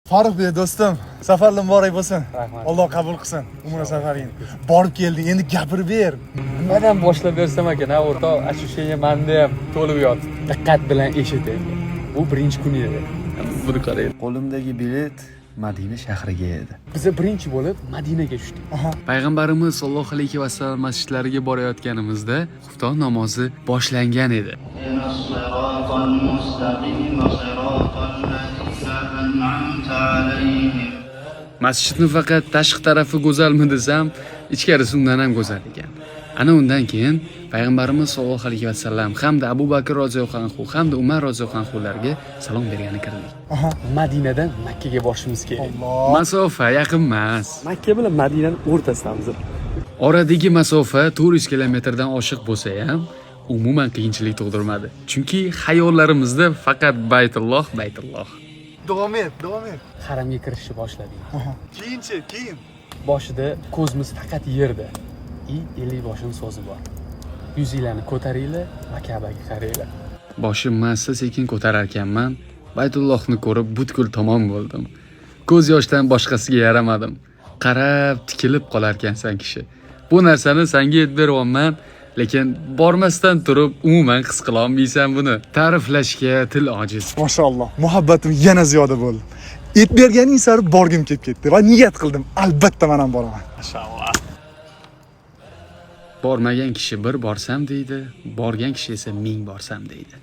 Farruh bey do'stim, safarlar muborak bo'lsin. Rahmat. Alloh qabul qilsin. Umra safaring. Borib kelding, endi gapirib ber. Nimadan boshlab bersam ekan, o'rtoq, ощущение menda ham to'lib yotdi. Diqqat bilan eshiting. Bu birinchi kun edi. Buni qarang. Qo'limdagi bilet Madina shahriga edi. Biz birinchi bo'lib Madinaga tushdik. Payg'ambarimiz sollallohu alayhi vasallam masjidlariga borayotganimizda xufton namozi boshlangan edi. الصراط المستقيم صراط الذين أنعمت عليهم Masjidning faqat tashqi tarafi go'zalmi desam, ichkarisi undan ham go'zal ekan. Ana undan keyin payg'ambarimiz sollallohu alayhi vasallam hamda Abu Bakr roziyallohu anhu hamda Umar roziyallohu anhularga salom bergani kirdik. Madinadan Makkaga borishimiz kerak. Masofa yaqin emas. Makka bilan Madinaning o'rtasidamiz. Oradagi masofa 400 kilometrdan oshiq bo'lsa ham umuman qiyinchilik tug'dirmadi. Chunki xayollarimizda faqat Baytulloh. Davom et. Haramga kirishni boshladik. Keyin. Boshida ko'zimiz faqat yerda. 50 boshim so'zi bor. Yuzinglarni ko'taringlar va Ka'baga qaranglar. Boshimni sekin ko'tarar ekanman. Baytullohni ko'rib butkul tamom bo'ldim. Ko'z yoshdan boshqasiga yaramadim. Qarab tikilib qolar ekansan kishi. Bu narsani senga aytib beryapman, lekin bormasdan turib umuman his qila olmaysan buni. Ta'riflashga til ojiz. Mashalloh, muhabbatim yana ziyoda bo'ldi. Et berganing sari borgim kelib ketdi va niyat qildim, albatta men ham boraman. Mashalloh. Bormagan kishi bir borsam deydi, borgan kishi esa 1000 borsam deydi.